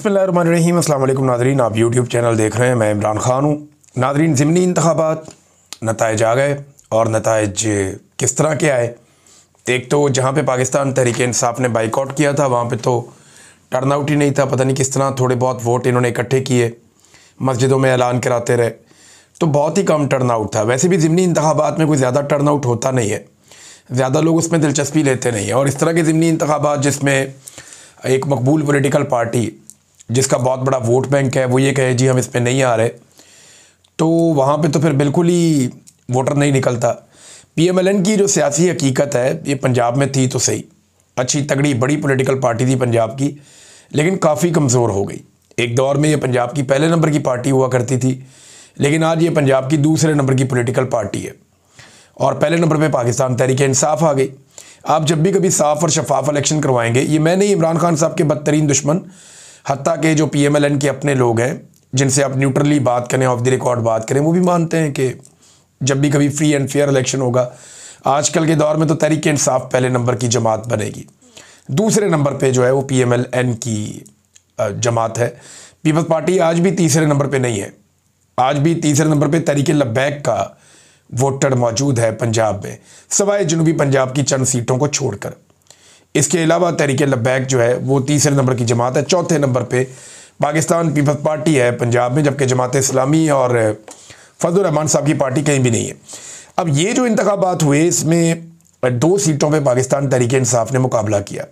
बिस्मिल्लाहिर्रहमानिर्रहीम। अस्सलाम वालेकुम नाज़रीन, आप यूट्यूब चैनल देख रहे हैं, मैं इमरान ख़ान हूँ। नाज़रीन, ज़िमनी इंतख़ाबात नताइज आ गए और नताइज किस तरह के आए। एक तो जहाँ पे पाकिस्तान तहरीक इंसाफ ने बाइकआउट किया था वहाँ पे तो टर्न आउट ही नहीं था, पता नहीं किस तरह थोड़े बहुत वोट इन्होंने इकट्ठे किए, मस्जिदों में ऐलान कराते रहे, तो बहुत ही कम टर्न आउट था। वैसे भी ज़िमनी इंतख़ाबात में कोई ज़्यादा टर्न आउट होता नहीं है, ज़्यादा लोग उसमें दिलचस्पी लेते नहीं हैं। और इस तरह के ज़िमनी इंतख़ाबात जिसमें एक मकबूल पॉलिटिकल पार्टी जिसका बहुत बड़ा वोट बैंक है वो ये कहे जी हम इस पर नहीं आ रहे, तो वहाँ पे तो फिर बिल्कुल ही वोटर नहीं निकलता। PMLN की जो सियासी हकीकत है ये पंजाब में थी तो सही, अच्छी तगड़ी बड़ी पॉलिटिकल पार्टी थी पंजाब की, लेकिन काफ़ी कमज़ोर हो गई। एक दौर में ये पंजाब की पहले नंबर की पार्टी हुआ करती थी, लेकिन आज ये पंजाब की दूसरे नंबर की पॉलिटिकल पार्टी है और पहले नंबर पे पाकिस्तान तहरीक इंसाफ आ गई। आप जब भी कभी साफ़ और शफाफ इलेक्शन करवाएंगे, ये मैं नहीं, इमरान खान साहब के बदतरीन दुश्मन, हत्ता के जो PMLN के अपने लोग हैं जिनसे आप न्यूट्रली बात करें, ऑफ द रिकॉर्ड बात करें, वो भी मानते हैं कि जब भी कभी फ्री एंड फेयर इलेक्शन होगा, आजकल के दौर में तो तहरीक इंसाफ पहले नंबर की जमात बनेगी, दूसरे नंबर पे जो है वो PMLN की जमात है। पीपल्स पार्टी आज भी तीसरे नंबर पे नहीं है, आज भी तीसरे नंबर पे तहरीक लब्बैक का वोटर मौजूद है पंजाब में, सवाए जनूबी पंजाब की चंद सीटों को छोड़कर। इसके अलावा तहरीक लब्बैक जो है वो तीसरे नंबर की जमात है। चौथे नंबर पे पाकिस्तान पीपल्स पार्टी है पंजाब में, जबकि जमात इस्लामी और फजल रहमान साहब की पार्टी कहीं भी नहीं है। अब ये जो इंतखाबात हुए इसमें 2 सीटों पे पाकिस्तान तहरीक इंसाफ ने मुकाबला किया।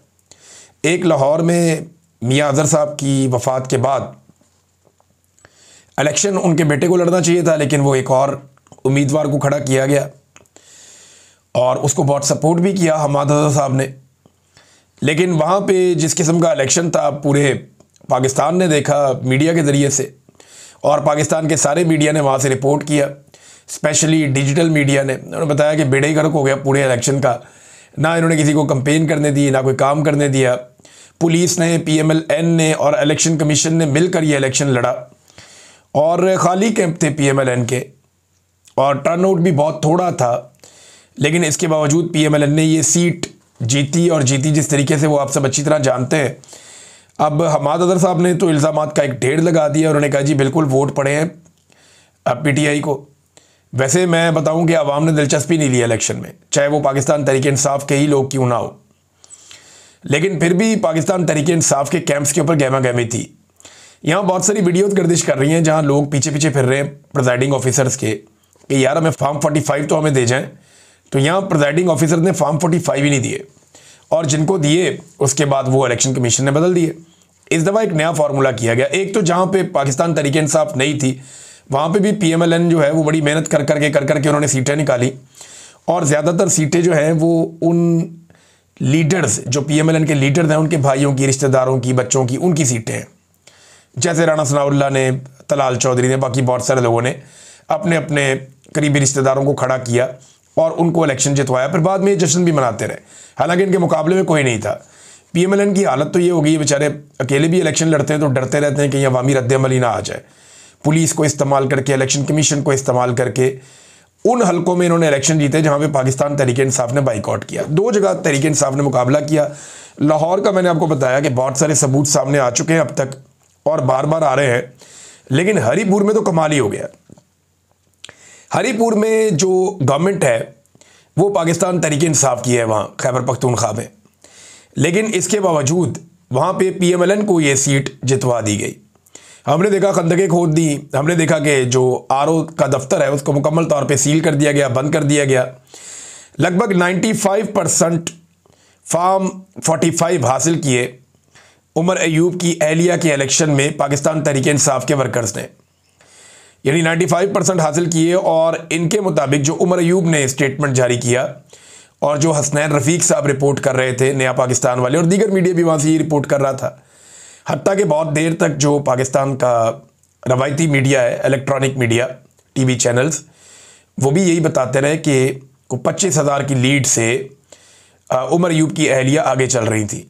एक लाहौर में मियां अजहर साहब की वफ़ात के बाद इलेक्शन उनके बेटे को लड़ना चाहिए था, लेकिन वो एक और उम्मीदवार को खड़ा किया गया और उसको बहुत सपोर्ट भी किया हमाद अजहर साहब ने। लेकिन वहाँ पे जिस किस्म का इलेक्शन था पूरे पाकिस्तान ने देखा मीडिया के ज़रिए से, और पाकिस्तान के सारे मीडिया ने वहाँ से रिपोर्ट किया, स्पेशली डिजिटल मीडिया ने। उन्होंने बताया कि बेड़े गर्क हो गया पूरे इलेक्शन का, ना इन्होंने किसी को कंपेन करने दी, ना कोई काम करने दिया। पुलिस ने, PMLN ने और इलेक्शन कमीशन ने मिलकर ये इलेक्शन लड़ा और ख़ाली कैंप थे PMLN के और टर्नआउट भी बहुत थोड़ा था, लेकिन इसके बावजूद PMLN ने ये सीट जीती और जीती जिस तरीके से वो आप सब अच्छी तरह जानते हैं। अब हमाद अजहर साहब ने तो इल्ज़ामात का एक ढेर लगा दिया, उन्होंने कहा जी बिल्कुल वोट पड़े हैं PTI को। वैसे मैं बताऊं कि आवाम ने दिलचस्पी नहीं लिया इलेक्शन में, चाहे वो पाकिस्तान तहरीक इंसाफ के ही लोग क्यों ना हो, लेकिन फिर भी पाकिस्तान तहरीक इंसाफ के कैंप्स के ऊपर गहमा गहमी थी। यहाँ बहुत सारी वीडियोज़ गर्दिश कर रही हैं जहाँ लोग पीछे पीछे फिर रहे हैं प्रिजाइडिंग ऑफिसर्स के कि यार हमें फॉर्म 45 तो हमें दे जाएं। तो यहाँ प्रिजाइडिंग ऑफिसर ने फॉर्म 45 ही नहीं दिए, और जिनको दिए उसके बाद वो इलेक्शन कमीशन ने बदल दिए। इस दफ़ा एक नया फार्मूला किया गया। एक तो जहाँ पे पाकिस्तान तहरीक इंसाफ नहीं थी वहाँ पे भी PMLN जो है वो बड़ी मेहनत कर करके उन्होंने सीटें निकाली, और ज़्यादातर सीटें जो हैं वो उन लीडर्स जो PMLN के लीडर्स हैं उनके भाइयों की, रिश्तेदारों की, बच्चों की, उनकी सीटें हैं। जैसे राणा सनाउल्लाह ने, तलाल चौधरी ने, बाकी बहुत सारे लोगों ने अपने अपने करीबी रिश्तेदारों को खड़ा किया और उनको इलेक्शन जितवाया, फिर बाद में ये जश्न भी मनाते रहे, हालांकि इनके मुकाबले में कोई नहीं था। PMLN की हालत तो ये हो गई, बेचारे अकेले भी इलेक्शन लड़ते हैं तो डरते रहते हैं कि अवामी रद्द-ए-अमल ही ना आ जाए। पुलिस को इस्तेमाल करके, इलेक्शन कमीशन को इस्तेमाल करके उन हलकों में इन्होंने इलेक्शन जीते जहाँ पे पाकिस्तान तहरीक इंसाफ ने बाइकआउट किया। 2 जगह तहरीक इंसाफ ने मुकाबला किया। लाहौर का मैंने आपको बताया कि बहुत सारे सबूत सामने आ चुके हैं अब तक और बार बार आ रहे हैं, लेकिन हरीपुर में तो कमाल ही हो गया। हरीपुर में जो गवर्नमेंट है वो पाकिस्तान तहरीक इंसाफ की है वहाँ खैबर पख्तूनख्वा में, लेकिन इसके बावजूद वहाँ पे PMLN को ये सीट जितवा दी गई। हमने देखा खंदकें खोद दी, हमने देखा कि जो RO का दफ्तर है उसको मुकम्मल तौर पे सील कर दिया गया, बंद कर दिया गया। लगभग 95% फॉर्म 45 हासिल किए उमर अयूब की एहलिया के इलेक्शन में पाकिस्तान तहरीक इंसाफ के वर्कर्स ने, यानी 95% हासिल किए। और इनके मुताबिक जो उमर अयूब ने स्टेटमेंट जारी किया और जो हसनैन रफ़ीक साहब रिपोर्ट कर रहे थे नया पाकिस्तान वाले, और दीगर मीडिया भी वहाँ से ये रिपोर्ट कर रहा था, हत्ता कि बहुत देर तक जो पाकिस्तान का रवायती मीडिया है, इलेक्ट्रॉनिक मीडिया, TV चैनल्स, वो भी यही बताते रहे कि 25,000 की लीड से उमर अयूब की एहलिया आगे चल रही थी,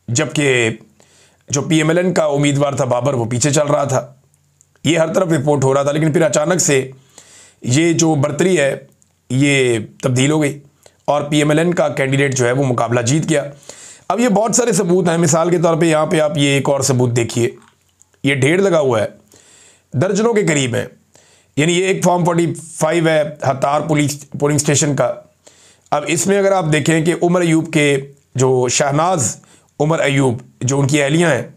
जबकि जो PMLN का उम्मीदवार था बाबर वो पीछे चल रहा था। ये हर तरफ रिपोर्ट हो रहा था, लेकिन फिर अचानक से ये जो बढ़तरी है ये तब्दील हो गई और PMLN का कैंडिडेट जो है वो मुकाबला जीत गया। अब ये बहुत सारे सबूत हैं। मिसाल के तौर पे यहाँ पे आप ये एक और सबूत देखिए, ये ढेर लगा हुआ है, दर्जनों के करीब है। यानी ये एक फॉर्म 45 है हतार पोलिंग स्टेशन का। अब इसमें अगर आप देखें कि उमर अयूब के जो शहनाज उमर अयूब जो उनकी अहलियाँ हैं,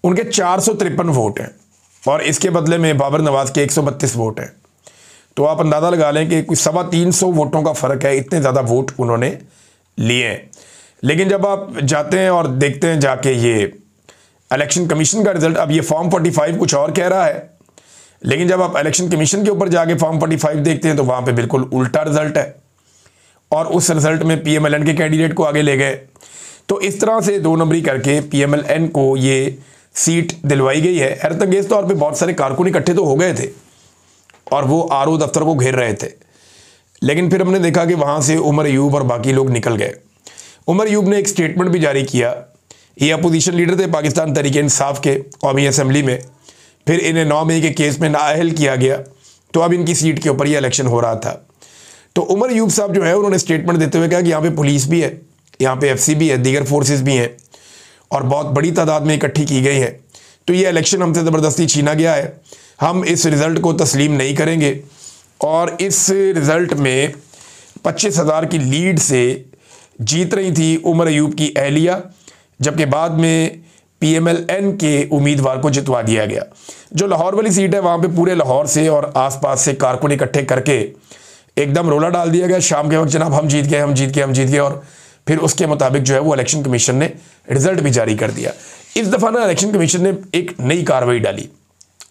उनके 453 वोट हैं और इसके बदले में बाबर नवाज़ के 132 वोट हैं। तो आप अंदाज़ा लगा लें कि कुछ 350 वोटों का फ़र्क है, इतने ज़्यादा वोट उन्होंने लिए हैं। लेकिन जब आप जाते हैं और देखते हैं जाके ये इलेक्शन कमीशन का रिज़ल्ट, अब ये फॉर्म 45 कुछ और कह रहा है, लेकिन जब आप इलेक्शन कमीशन के ऊपर जाके फॉर्म 45 देखते हैं तो वहाँ पे बिल्कुल उल्टा रिज़ल्ट है और उस रिज़ल्ट में PMLN के कैंडिडेट को आगे ले गए। तो इस तरह से 2 नंबरी करके PMLN को ये सीट दिलवाई गई है। हैरतअंगेज़ तौर पे बहुत सारे कारकुन इकट्ठे तो हो गए थे और वो RO दफ्तर को घेर रहे थे, लेकिन फिर हमने देखा कि वहाँ से उमर अयूब और बाकी लोग निकल गए। उमर अयूब ने एक स्टेटमेंट भी जारी किया। ये अपोजिशन लीडर थे पाकिस्तान तहरीक इंसाफ के कौमी असम्बली में, फिर इन्हें 9 मई के केस में नाअहल किया गया, तो अब इनकी सीट के ऊपर ये इलेक्शन हो रहा था। तो उमर अयूब साहब जो है उन्होंने स्टेटमेंट देते हुए कहा कि यहाँ पे पुलिस भी है, यहाँ पे FC भी है, दीगर फोर्सेस भी हैं और बहुत बड़ी तादाद में इकट्ठी की गई है। तो ये इलेक्शन हमसे ज़बरदस्ती छीना गया है, हम इस रिज़ल्ट को तस्लीम नहीं करेंगे। और इस रिज़ल्ट में 25,000 की लीड से जीत रही थी उमर अयूब की अहलिया, जबकि बाद में PMLN के उम्मीदवार को जितवा दिया गया। जो लाहौर वाली सीट है वहाँ पे पूरे लाहौर से और आसपास से कारकुन इकट्ठे करके एकदम रोला डाल दिया गया शाम के वक्त, जनाब हम जीत गए, हम जीत गए, हम जीत गए। और फिर उसके मुताबिक जो है वो इलेक्शन कमीशन ने रिज़ल्ट भी जारी कर दिया। इस दफ़ा ना इलेक्शन कमीशन ने एक नई कार्रवाई डाली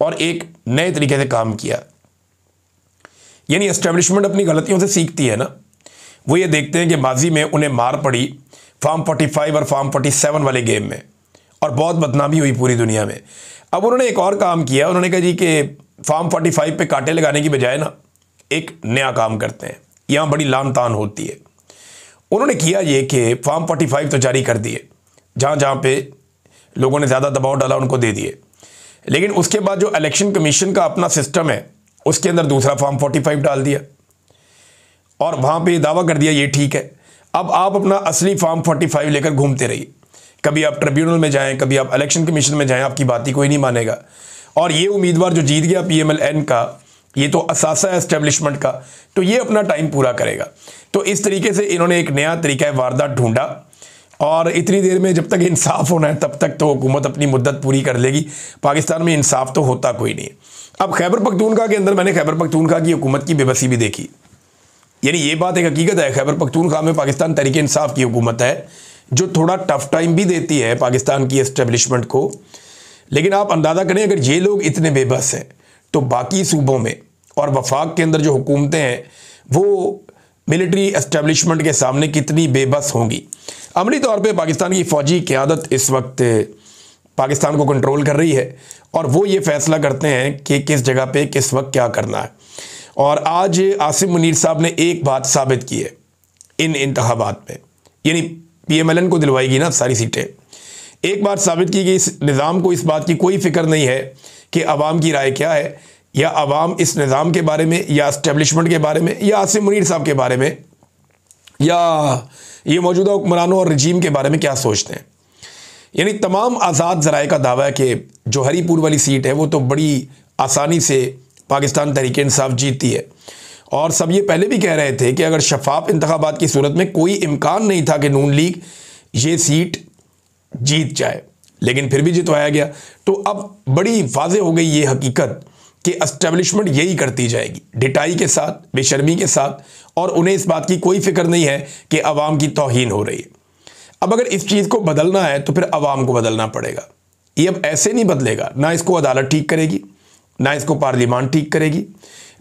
और एक नए तरीके से काम किया। यानी एस्टेब्लिशमेंट अपनी गलतियों से सीखती है ना। वो ये देखते हैं कि माजी में उन्हें मार पड़ी फॉर्म 45 और फॉर्म 47 वाले गेम में और बहुत बदनामी हुई पूरी दुनिया में। अब उन्होंने एक और काम किया, उन्होंने कहा जी कि फॉर्म 45 पे कांटे लगाने की बजाय ना एक नया काम करते हैं, यहाँ बड़ी लान तान होती है। उन्होंने किया ये कि फॉर्म 45 तो जारी कर दिए, जहाँ जहाँ पे लोगों ने ज़्यादा दबाव डाला उनको दे दिए, लेकिन उसके बाद जो इलेक्शन कमीशन का अपना सिस्टम है उसके अंदर दूसरा फॉर्म 45 डाल दिया और वहाँ पे दावा कर दिया ये ठीक है। अब आप अपना असली फॉर्म 45 लेकर घूमते रहिए, कभी आप ट्रिब्यूनल में जाएं, कभी आप इलेक्शन कमीशन में जाएं, आपकी बात ही कोई नहीं मानेगा। और ये उम्मीदवार जो जीत गया PMLN का, ये तो असासा है एस्टेब्लिशमेंट का, तो ये अपना टाइम पूरा करेगा। तो इस तरीके से इन्होंने एक नया तरीका वारदात ढूंढा और इतनी देर में जब तक इंसाफ होना है तब तक तो हुकूमत अपनी मुद्दत पूरी कर लेगी। पाकिस्तान में इंसाफ तो होता कोई नहीं। अब खैबर पख्तूनख्वा के अंदर मैंने खैबर पख्तूनख्वा की हुकूमत की बेबसी भी देखी। यानी ये बात एक हकीकत है, खैबर पख्तूनख्वा में पाकिस्तान तहरीक इंसाफ की हुकूमत है जो थोड़ा टफ टाइम भी देती है पाकिस्तान की एस्टेब्लिशमेंट को। लेकिन आप अंदाज़ा करें अगर ये लोग इतने बेबस हैं तो बाकी सूबों में और वफाक के अंदर जो हुकूमतें हैं वो मिलिट्री एस्टेब्लिशमेंट के सामने कितनी बेबस होंगी। अमली तौर पे पाकिस्तान की फ़ौजी क़यादत इस वक्त पाकिस्तान को कंट्रोल कर रही है और वो ये फ़ैसला करते हैं कि किस जगह पे किस वक्त क्या करना है। और आज आसिम मुनीर साहब ने एक बात साबित की है इन इंतखाबात में, यानी PMLN को दिलवाएगी ना सारी सीटें। एक बात साबित की कि इस निज़ाम को इस बात की कोई फ़िक्र नहीं है कि अवाम की राय क्या है, या अवाम इस निज़ाम के बारे में या एस्टेब्लिशमेंट के बारे में या आसिम मुनीर साहब के बारे में या ये मौजूदा हुक्मरानों और रजीम के बारे में क्या सोचते हैं। यानी तमाम आज़ाद ज़राए का दावा है कि जो हरीपुर वाली सीट है वो तो बड़ी आसानी से पाकिस्तान तहरीक इंसाफ जीतती है। और सब ये पहले भी कह रहे थे कि अगर शफाफ इंतखाबात की सूरत में कोई इम्कान नहीं था कि नून लीग ये सीट जीत जाए, लेकिन फिर भी जितवाया गया। तो अब बड़ी वाज़ेह हो गई ये हकीकत कि एस्टेब्लिशमेंट यही करती जाएगी, ढिठाई के साथ, बेशर्मी के साथ, और उन्हें इस बात की कोई फ़िक्र नहीं है कि अवाम की तौहीन हो रही है। अब अगर इस चीज़ को बदलना है तो फिर अवाम को बदलना पड़ेगा। ये अब ऐसे नहीं बदलेगा, ना इसको अदालत ठीक करेगी, ना इसको पार्लियामान ठीक करेगी,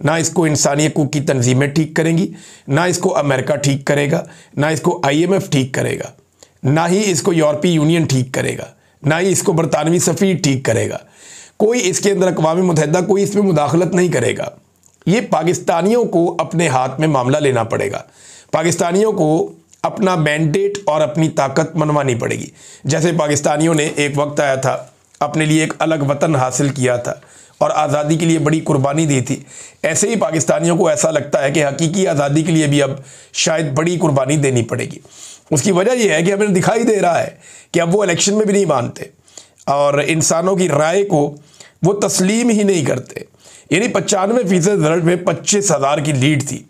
ना इसको इंसानी हकूक़ की तंजीमें ठीक करेंगी, ना इसको अमेरिका ठीक करेगा, ना इसको IMF ठीक करेगा, ना ही इसको यूरोपीय यूनियन ठीक करेगा, ना ही इसको बरतानवी सफ़ीर ठीक करेगा। कोई इसके अंदर अक़वाम मुत्तहिदा कोई इसमें मुदाखलत नहीं करेगा। ये पाकिस्तानियों को अपने हाथ में मामला लेना पड़ेगा, पाकिस्तानियों को अपना मैंडेट और अपनी ताकत मनवानी पड़ेगी। जैसे पाकिस्तानियों ने एक वक्त आया था अपने लिए एक अलग वतन हासिल किया था और आज़ादी के लिए बड़ी कुर्बानी दी थी, ऐसे ही पाकिस्तानियों को ऐसा लगता है कि हकीकी आज़ादी के लिए भी अब शायद बड़ी कुर्बानी देनी पड़ेगी। उसकी वजह यह है कि हमें दिखाई दे रहा है कि अब वो इलेक्शन में भी नहीं मानते और इंसानों की राय को वो तस्लीम ही नहीं करते। यानी 95% रिजल्ट में 25,000 की लीड थी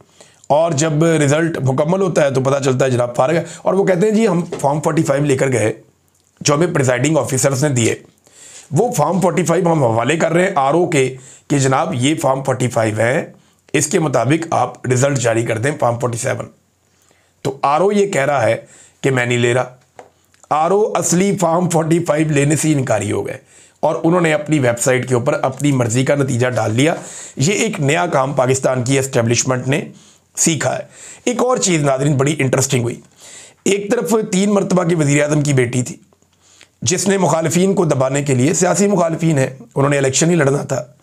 और जब रिजल्ट मुकम्मल होता है तो पता चलता है जनाब फारग है। और वो कहते हैं जी हम फॉर्म 45 लेकर गए जो हमें प्रिजाइडिंग ऑफिसर्स ने दिए, वो फॉर्म 45 हम हवाले कर रहे हैं आरओ के कि जनाब ये फॉर्म 45 है, इसके मुताबिक आप रिजल्ट जारी कर दें फॉर्म 47। तो आरओ ये कह रहा है कि मैं नहीं ले रहा। आरओ असली फॉर्म 45 लेने से इनकारी हो गए और उन्होंने अपनी वेबसाइट के ऊपर अपनी मर्जी का नतीजा डाल लिया। ये एक नया काम पाकिस्तान की एस्टेब्लिशमेंट ने सीखा है। एक और चीज़ नाज़रीन बड़ी इंटरेस्टिंग हुई। एक तरफ 3 मरतबा की वज़ीर-ए-आज़म की बेटी थी जिसने मुखालिफिन को दबाने के लिए, सियासी मुखालिफिन है, उन्होंने इलेक्शन ही लड़ना था,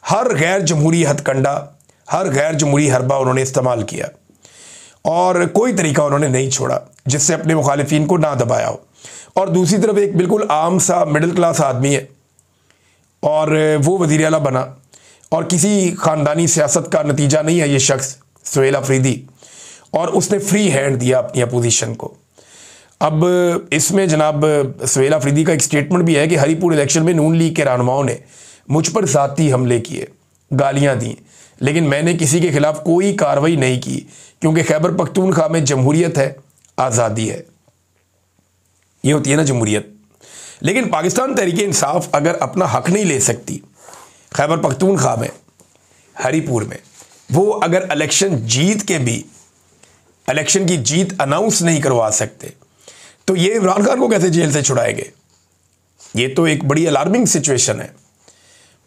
हर गैर जमहूरी हथकंडा, हर गैर जमहूरी हरबा उन्होंने इस्तेमाल किया और कोई तरीका उन्होंने नहीं छोड़ा जिससे अपने मुखालिफिन को ना दबाया हो। और दूसरी तरफ एक बिल्कुल आम सा मिडिल क्लास आदमी है और वो वज़ीर आला बना और किसी ख़ानदानी सियासत का नतीजा नहीं है ये शख्स सुहेल अफरीदी, और उसने फ्री हैंड दिया अपनी अपोजिशन को। अब इसमें जनाब सुहेल अफरीदी का एक स्टेटमेंट भी है कि हरीपुर इलेक्शन में नून लीग के रहनुमाओं ने मुझ पर ज़ाती हमले किए, गालियां दी, लेकिन मैंने किसी के खिलाफ कोई कार्रवाई नहीं की क्योंकि खैबर पख्तूनख्वा में जमहूरियत है, आज़ादी है। ये होती है ना जमहूरियत। लेकिन पाकिस्तान तहरीक इंसाफ अगर अपना हक नहीं ले सकती खैबर पख्तूनख्वा में, हरीपुर में, वो अगर इलेक्शन जीत के भी इलेक्शन की जीत अनाउंस नहीं करवा सकते तो ये इमरान खान को कैसे जेल से छुड़ाएंगे? ये तो एक बड़ी अलार्मिंग सिचुएशन है।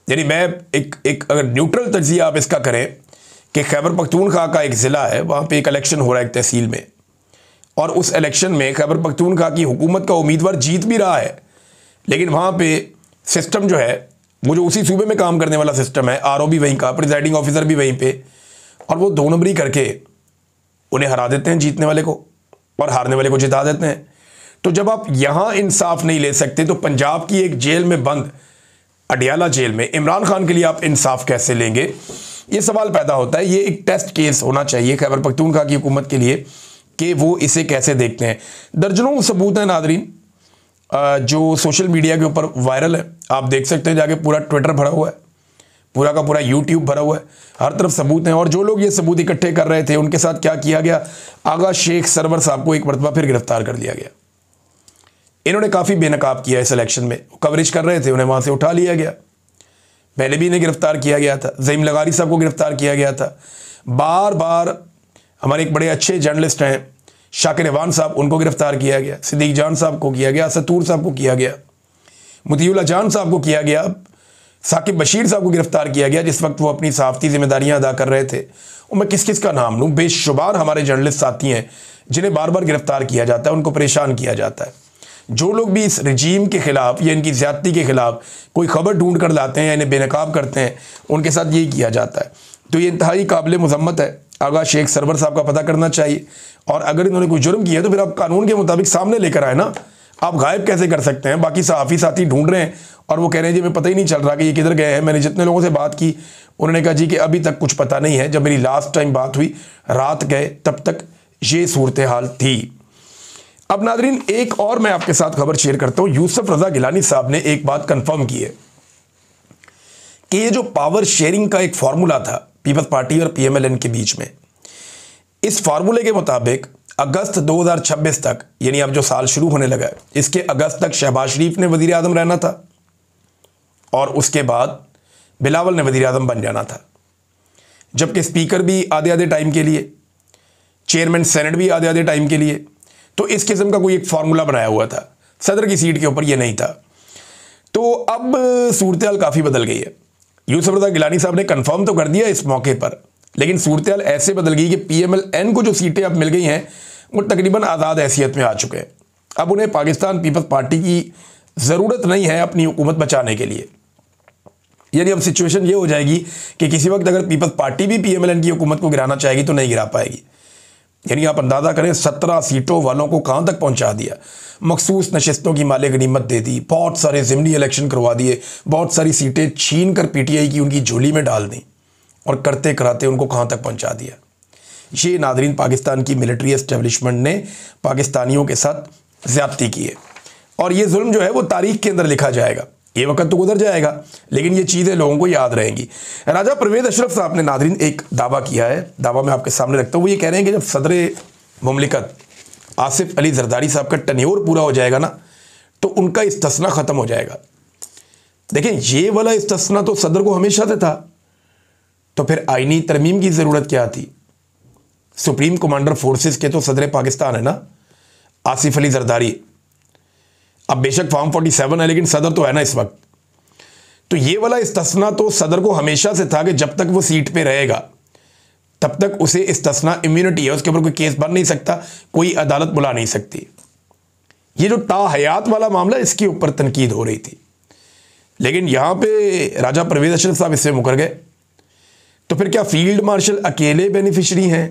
यानी मैं एक अगर न्यूट्रल तज्जिया आप इसका करें कि खैबर पख्तूनख्वा का एक ज़िला है, वहाँ पे एक इलेक्शन हो रहा है एक तहसील में, और उस इलेक्शन में खैबर पख्तूनख्वा की हुकूमत का उम्मीदवार जीत भी रहा है, लेकिन वहाँ पे सिस्टम जो है वो जो उसी सूबे में काम करने वाला सिस्टम है, आरओ भी वहीं का, प्रिजाइडिंग ऑफिसर भी वहीं पे, और वो 2 नंबरी करके उन्हें हरा देते हैं जीतने वाले को और हारने वाले को जिता देते हैं। तो जब आप यहाँ इंसाफ नहीं ले सकते तो पंजाब की एक जेल में बंद अडियाला जेल में इमरान खान के लिए आप इंसाफ कैसे लेंगे? ये सवाल पैदा होता है। ये एक टेस्ट केस होना चाहिए खैबर पख्तूनख्वा की हुकूमत के लिए कि वो इसे कैसे देखते हैं। दर्जनों सबूत हैं नादरीन जो सोशल मीडिया के ऊपर वायरल है, आप देख सकते हैं जाके, पूरा ट्विटर भरा हुआ है, पूरा का पूरा यूट्यूब भरा हुआ है, हर तरफ सबूत हैं। और जो लोग ये सबूत इकट्ठे कर रहे थे उनके साथ क्या किया गया? आगा शेख सरवर साहब को एक मरतबा फिर गिरफ्तार कर लिया गया। इन्होंने काफ़ी बेनकाब किया इस इलेक्शन में, कवरेज कर रहे थे, उन्हें वहाँ से उठा लिया गया। पहले भी इन्हें गिरफ्तार किया गया था, ज़हीम लगारी साहब को गिरफ्तार किया गया था, बार बार हमारे एक बड़े अच्छे जर्नलिस्ट हैं शाकिर रेवान साहब, उनको गिरफ्तार किया गया, सिद्दीक जान साहब को किया गया, सतूर साहब को किया गया, मुतीउल्लाह जान साहब को किया गया, साकिब बशीर साहब को गिरफ्तार किया गया जिस वक्त वो अपनी सहाफ़ती जिम्मेदारियां अदा कर रहे थे। और मैं किस किस का नाम लूँ, बेशुमार हमारे जर्नलिस्ट साथी हैं जिन्हें बार बार गिरफ्तार किया जाता है, उनको परेशान किया जाता है। जो लोग भी इस रजीम के ख़िलाफ़ या इनकी ज़्यादती के ख़िलाफ़ कोई खबर ढूंढ कर लाते हैं या इन्हें बेनकाब करते हैं, उनके साथ यही किया जाता है। तो ये इंतहाई काबिल मज़म्मत है। आगा शेख सरवर साहब का पता करना चाहिए, और अगर इन्होंने कोई जुर्म किया तो फिर आप कानून के मुताबिक सामने लेकर आए ना। आप गायब कैसे कर सकते हैं? बाकी सहाफ़ी साथी ढूंढ रहे हैं और वो कह रहे हैं जी हमें पता ही नहीं चल रहा कि ये किधर गए हैं। मैंने जितने लोगों से बात की उन्होंने कहा जी कि अभी तक कुछ पता नहीं है। जब मेरी लास्ट टाइम बात हुई रात गए तब तक ये सूरत हाल थी। अब नादरीन एक और मैं आपके साथ खबर शेयर करता हूँ। यूसुफ रज़ा गिलानी साहब ने एक बात कंफर्म की है कि ये जो पावर शेयरिंग का एक फार्मूला था पीपल्स पार्टी और पीएमएलएन के बीच में, इस फार्मूले के मुताबिक अगस्त 2026 तक, यानी अब जो साल शुरू होने लगा है, इसके अगस्त तक शहबाज शरीफ ने वज़ीर आज़म रहना था और उसके बाद बिलावल ने वज़ीर आज़म बन जाना था, जबकि स्पीकर भी आधे आधे टाइम के लिए, चेयरमैन सेनेट भी आधे आधे टाइम के लिए। तो इस किस्म का कोई एक फार्मूला बनाया हुआ था। सदर की सीट के ऊपर ये नहीं था। तो अब सूरत हाल काफ़ी बदल गई है। यूसुफ रज़ा गिलानी साहब ने कंफर्म तो कर दिया इस मौके पर, लेकिन सूरत हाल ऐसे बदल गई कि पीएमएलएन को जो सीटें अब मिल गई हैं वो तकरीबन आज़ाद हैसियत में आ चुके हैं। अब उन्हें पाकिस्तान पीपल्स पार्टी की ज़रूरत नहीं है अपनी हुकूमत बचाने के लिए। यानी अब सिचुएशन ये हो जाएगी कि किसी वक्त अगर पीपल्स पार्टी भी पीएमएलएन की हुकूमत को गिराना चाहेगी तो नहीं गिरा पाएगी। यानी आप अंदाज़ा करें 17 सीटों वालों को कहाँ तक पहुँचा दिया। मखसूस नशस्तों की माले गनीमत दे दी, बहुत सारे ज़िमनी इलेक्शन करवा दिए, बहुत सारी सीटें छीन कर पीटीआई की उनकी झोली में डाल दी, और करते कराते उनको कहाँ तक पहुँचा दिया। ये नादरीन पाकिस्तान की मिलिट्री एस्टेब्लिशमेंट ने पाकिस्तानियों के साथ ज़्यादती की है, और ये जुल्म जो है वो तारीख के अंदर लिखा जाएगा। ये वक्त तो गुजर जाएगा, लेकिन ये चीज़ें लोगों को याद रहेंगी। राजा परवेज़ अशरफ साहब ने नादरीन एक दावा किया है, दावा मैं आपके सामने रखता हूँ। वो ये कह रहे हैं कि जब सदर मुमलिकत आसिफ अली जरदारी साहब का टेन्योर पूरा हो जाएगा ना, तो उनका इस्तिस्ना ख़त्म हो जाएगा। देखें, ये वाला इस्तिस्ना तो सदर को हमेशा से था, तो फिर आईनी तरमीम की ज़रूरत क्या थी? सुप्रीम कमांडर फोर्सेस के तो सदर पाकिस्तान है ना, आसिफ अली जरदारी। अब बेशक फॉर्म 47 है, लेकिन सदर तो है ना इस वक्त। तो ये वाला इस्तिस्ना तो सदर को हमेशा से था कि जब तक वो सीट पे रहेगा तब तक उसे इस्तिस्ना इम्यूनिटी है, उसके ऊपर कोई केस बन नहीं सकता, कोई अदालत बुला नहीं सकती। ये जो ताहयात वाला मामला, इसके ऊपर तनकीद हो रही थी, लेकिन यहां पे राजा परवेज़ अशरफ साहब इससे मुकर गए। तो फिर क्या फील्ड मार्शल अकेले बेनिफिशरी हैं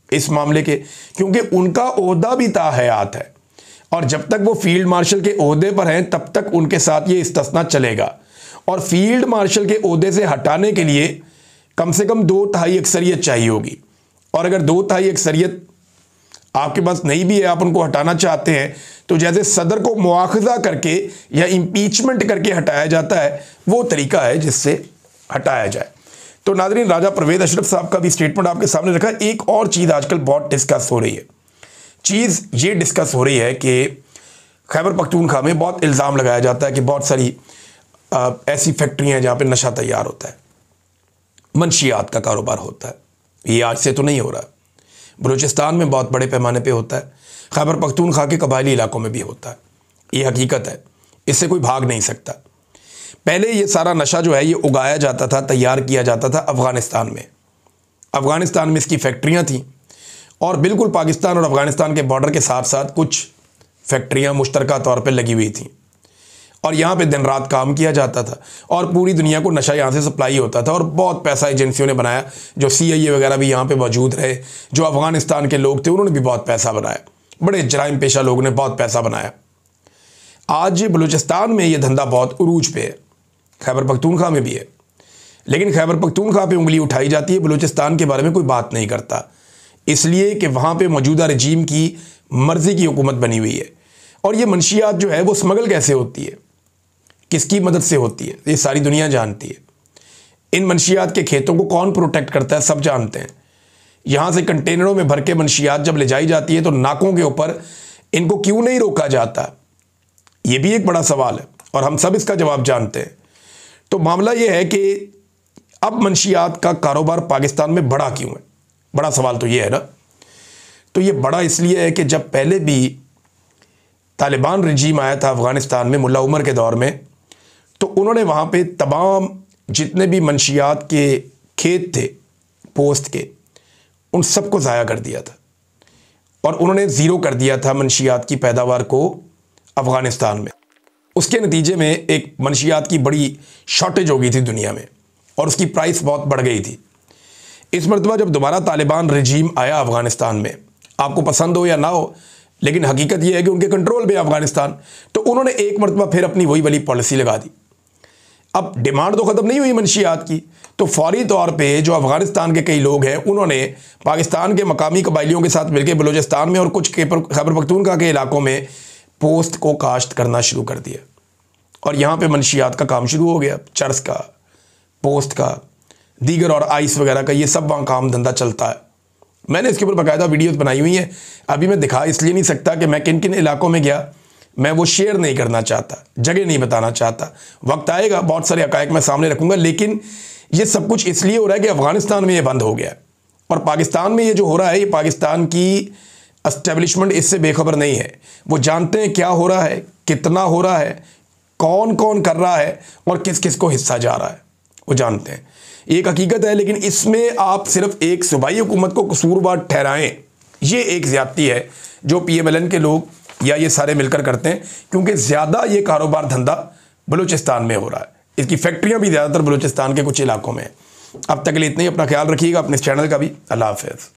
इस मामले के? क्योंकि उनका ओहदा भी ताहयात है, और जब तक वो फील्ड मार्शल के ओहदे पर हैं तब तक उनके साथ ये इस्तिस्ना चलेगा। और फील्ड मार्शल के ओहदे से हटाने के लिए कम से कम 2/3 अक्सरियत चाहिए होगी, और अगर 2/3 अक्सरियत आपके पास नहीं भी है, आप उनको हटाना चाहते हैं, तो जैसे सदर को मुआखजा करके या इम्पीचमेंट करके हटाया जाता है, वो तरीका है जिससे हटाया जाए। तो नाज़रीन, राजा परवेज़ अशरफ साहब का भी स्टेटमेंट आपके सामने रखा। एक और चीज़ आजकल बहुत डिस्कस हो रही है, चीज़ ये डिस्कस हो रही है कि खैबर पख्तूनख्वा में बहुत इल्ज़ाम लगाया जाता है कि बहुत सारी ऐसी फैक्ट्रियाँ हैं जहाँ पे नशा तैयार होता है, मंशियात का कारोबार होता है। ये आज से तो नहीं हो रहा, बलूचिस्तान में बहुत बड़े पैमाने पे होता है, खैबर पख्तूनख्वा के कबायली इलाकों में भी होता है। ये हकीकत है, इससे कोई भाग नहीं सकता। पहले ये सारा नशा जो है ये उगाया जाता था, तैयार किया जाता था अफ़गानिस्तान में। अफ़गानिस्तान में इसकी फैक्ट्रियाँ थीं, और बिल्कुल पाकिस्तान और अफ़गानिस्तान के बॉर्डर के साथ साथ कुछ फैक्ट्रियाँ मुश्तरका तौर पर लगी हुई थीं, और यहाँ पे दिन रात काम किया जाता था, और पूरी दुनिया को नशा यहाँ से सप्लाई होता था। और बहुत पैसा एजेंसियों ने बनाया, जो CIA वगैरह भी यहाँ पे मौजूद रहे, जो अफ़गानिस्तान के लोग थे उन्होंने भी बहुत पैसा बनाया, बड़े जराइम पेशा लोगों ने बहुत पैसा बनाया। आज बलूचिस्तान में ये धंधा बहुत उरूज पे है, खैबर पख्तूनख्वा में भी है, लेकिन खैबर पख्तूनख्वा पे उंगली उठाई जाती है, बलूचिस्तान के बारे में कोई बात नहीं करता, इसलिए कि वहाँ पे मौजूदा रजीम की मर्ज़ी की हुकूमत बनी हुई है। और ये मंशियात जो है वो स्मगल कैसे होती है, किसकी मदद से होती है, ये सारी दुनिया जानती है। इन मंशियात के खेतों को कौन प्रोटेक्ट करता है, सब जानते हैं। यहाँ से कंटेनरों में भर के मंशियात जब ले जाई जाती है तो नाकों के ऊपर इनको क्यों नहीं रोका जाता, ये भी एक बड़ा सवाल है, और हम सब इसका जवाब जानते हैं। तो मामला ये है कि अब मंशियात का कारोबार पाकिस्तान में बड़ा क्यों है? बड़ा सवाल तो ये है ना। तो ये बड़ा इसलिए है कि जब पहले भी तालिबान रजीम आया था अफ़गानिस्तान में मुल्ला उमर के दौर में, तो उन्होंने वहाँ पे तमाम जितने भी मंशियात के खेत थे पोस्ट के, उन सबको ज़ाया कर दिया था, और उन्होंने ज़ीरो कर दिया था मंशियात की पैदावार को अफ़गानिस्तान में। उसके नतीजे में एक मंशियात की बड़ी शॉर्टेज हो गई थी दुनिया में, और उसकी प्राइस बहुत बढ़ गई थी। इस मरतबा जब दोबारा तालिबान रजीम आया अफ़गानिस्तान में, आपको पसंद हो या ना हो, लेकिन हकीकत यह है कि उनके कंट्रोल में अफ़गानिस्तान, तो उन्होंने एक मरतबा फिर अपनी वही वाली पॉलिसी लगा दी। अब डिमांड तो ख़त्म नहीं हुई मंशियात की, तो फौरी तौर पे जो अफ़गानिस्तान के कई लोग हैं उन्होंने पाकिस्तान के मकामी कबाइलियों के साथ मिलकर बलूचिस्तान में और कुछ खैबर पख्तूनख्वा के इलाकों में पोस्ट को काश्त करना शुरू कर दिया, और यहाँ पे मंशियात का काम शुरू हो गया। चर्स का, पोस्ट का, दीगर और आइस वगैरह का, ये सब वहाँ काम धंधा चलता है। मैंने इसके ऊपर बाकायदा वीडियोस बनाई हुई हैं, अभी मैं दिखा इसलिए नहीं सकता कि मैं किन किन इलाकों में गया, मैं वो शेयर नहीं करना चाहता, जगह नहीं बताना चाहता। वक्त आएगा बहुत सारे हक़ाइक़ मैं सामने रखूँगा, लेकिन ये सब कुछ इसलिए हो रहा है कि अफ़गानिस्तान में ये बंद हो गया है, और पाकिस्तान में ये जो हो रहा है, ये पाकिस्तान की एस्टेब्लिशमेंट इससे बेखबर नहीं है। वो जानते हैं क्या हो रहा है, कितना हो रहा है, कौन कौन कर रहा है, और किस किस को हिस्सा जा रहा है, वो जानते हैं। एक हकीकत है, लेकिन इसमें आप सिर्फ एक सूबाई हुकूमत को कसूरवार ठहराएं, ये एक ज़्यादती है जो PMLN के लोग या ये सारे मिलकर करते हैं, क्योंकि ज़्यादा ये कारोबार धंधा बलूचिस्तान में हो रहा है। इसकी फैक्ट्रियाँ भी ज़्यादातर बलूचिस्तान के कुछ इलाकों में हैं। अब तक के लिए इतना ही, अपना ख्याल रखिएगा, अपने इस चैनल का भी। अल्लाह हाफ़िज़।